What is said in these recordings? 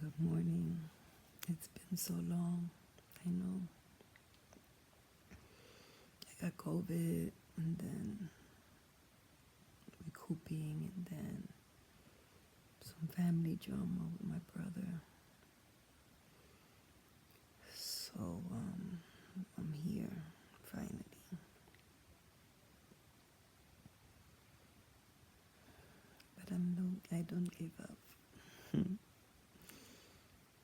Good morning. It's been so long. I know. I got COVID and then recouping and then some family drama with my brother. So I'm here finally. But I don't give up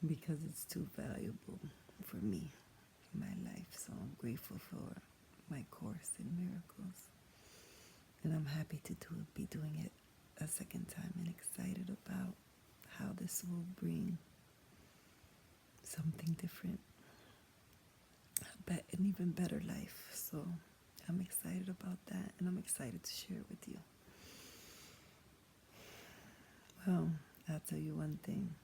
because it's too valuable for me in my life. So I'm grateful for my course in miracles. And I'm happy to be doing it a second time and excited about how this will bring something different, an even better life. So I'm excited about that, and I'm excited to share it with you. Well, I'll tell you one thing.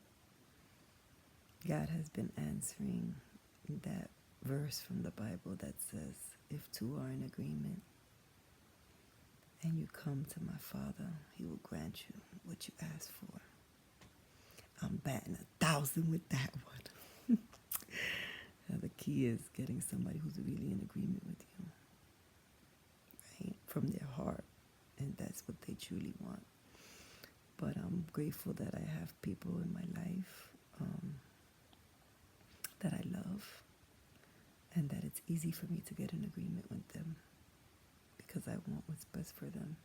God has been answering that verse from the Bible that says, if two are in agreement and you come to my Father, he will grant you what you ask for. I'm batting 1,000 with that one. Now the key is getting somebody who's really in agreement with you, right? From their heart. And that's what they truly want. But I'm grateful that I have people in my life that I love, and that it's easy for me to get in agreement with them because I want what's best for them.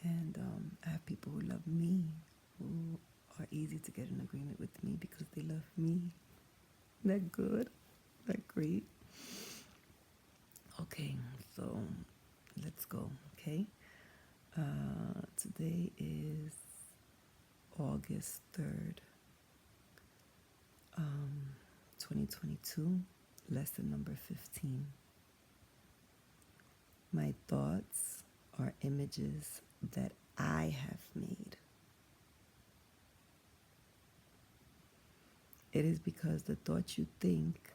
And I have people who love me, who are easy to get in agreement with me because they love me. Isn't that good? Isn't that great? Okay, so let's go, okay? Today is August 3rd, 2022, lesson number 15. My thoughts are images that I have made. It is because the thoughts you think,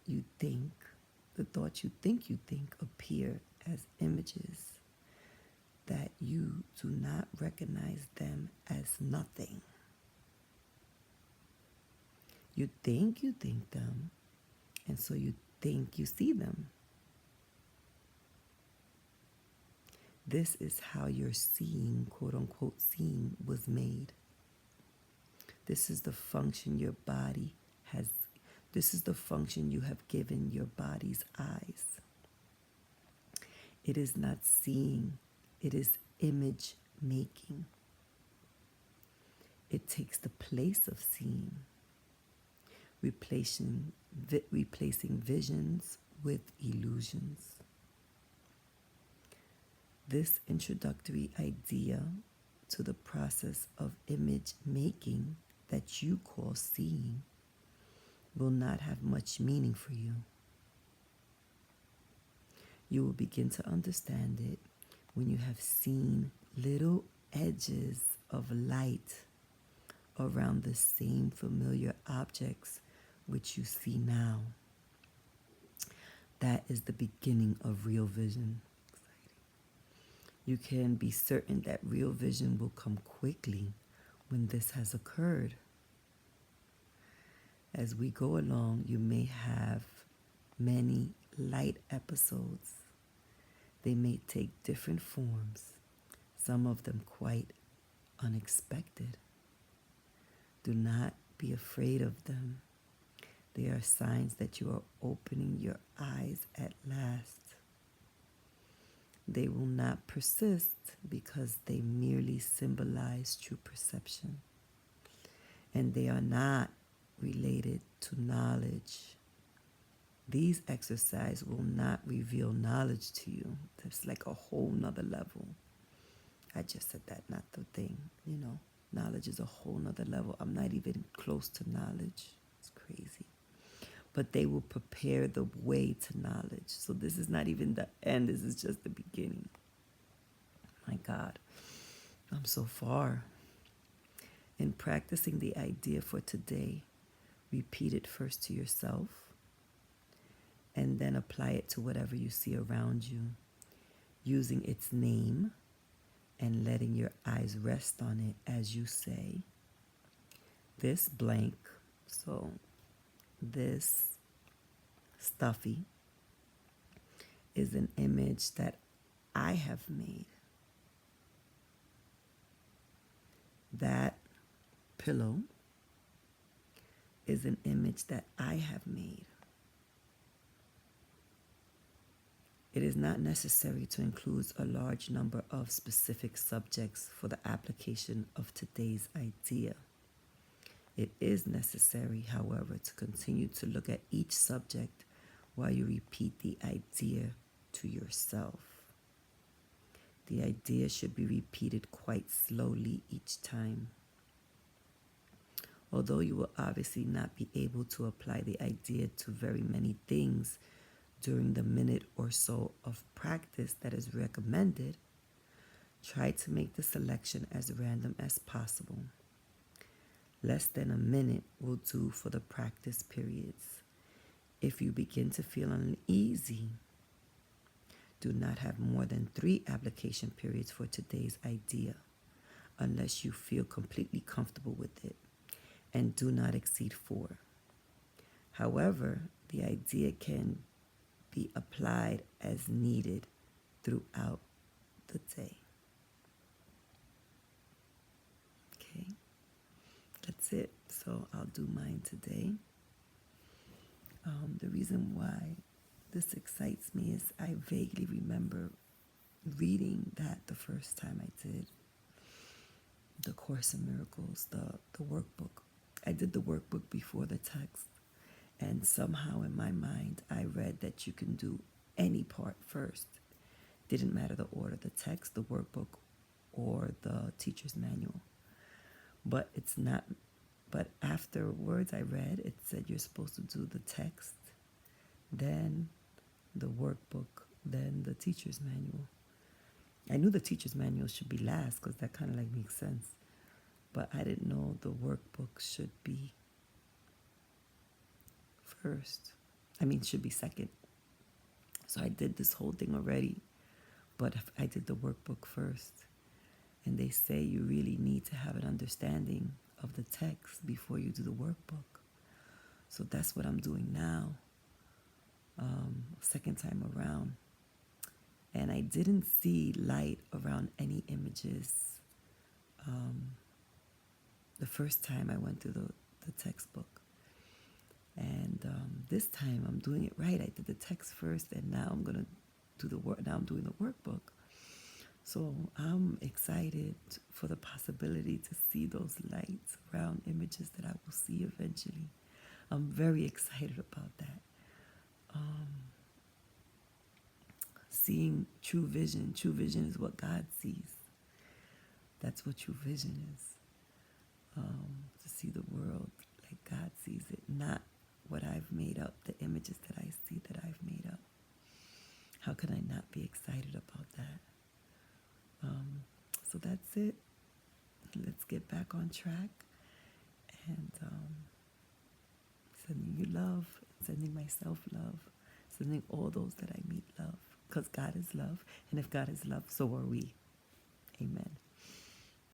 the thoughts you think appear as images that you do not recognize them as nothing. You think them, and so you think you see them. This is how your seeing, quote unquote, seeing was made. This is the function your body has. This is the function you have given your body's eyes. It is not seeing, it is image making. It takes the place of seeing, replacing visions with illusions. This introductory idea to the process of image making that you call seeing will not have much meaning for you. You will begin to understand it when you have seen little edges of light around the same familiar objects which you see now. That is the beginning of real vision. You can be certain that real vision will come quickly when this has occurred. As we go along, you may have many light episodes. They may take different forms, some of them quite unexpected. Do not be afraid of them. They are signs that you are opening your eyes at last. They will not persist because they merely symbolize true perception. And they are not related to knowledge. These exercises will not reveal knowledge to you. That's like a whole nother level. I just said that, not the thing, Knowledge is a whole nother level. I'm not even close to knowledge. It's crazy. But they will prepare the way to knowledge. So this is not even the end. This is just the beginning. My God, I'm so far. In practicing the idea for today, repeat it first to yourself and then apply it to whatever you see around you, using its name and letting your eyes rest on it as you say, this blank, so this stuffy, is an image that I have made. That pillow is an image that I have made. It is not necessary to include a large number of specific subjects for the application of today's idea. It is necessary, however, to continue to look at each subject while you repeat the idea to yourself. The idea should be repeated quite slowly each time. Although you will obviously not be able to apply the idea to very many things during the minute or so of practice that is recommended, try to make the selection as random as possible. Less than a minute will do for the practice periods. If you begin to feel uneasy, do not have more than 3 application periods for today's idea, unless you feel completely comfortable with it, and do not exceed 4. However, the idea can be applied as needed throughout the day. Okay, that's it. So I'll do mine today. The reason why this excites me is I vaguely remember reading that the first time I did the Course in Miracles, the workbook. I did the workbook before the text. And somehow in my mind, I read that you can do any part first. Didn't matter the order, the text, the workbook, or the teacher's manual. But it's not, but afterwards I read, it said you're supposed to do the text, then the workbook, then the teacher's manual. I knew the teacher's manual should be last because that kind of like makes sense. But I didn't know the workbook should be first. Should be second. So I did this whole thing already, but I did the workbook first. And they say you really need to have an understanding of the text before you do the workbook. So that's what I'm doing now, second time around. And I didn't see light around any images the first time I went through the textbook. And this time I'm doing it right. I did the text first, and now I'm gonna do the work. Now I'm doing the workbook. So I'm excited for the possibility to see those lights around images that I will see eventually. I'm very excited about that. Seeing true vision. True vision is what God sees. That's what true vision is. To see the world like God sees it, not what I've made up, the images that I see that I've made up. How can I not be excited about that? So that's it. Let's get back on track. And sending you love, sending myself love, sending all those that I meet love. Because God is love. And if God is love, so are we. Amen.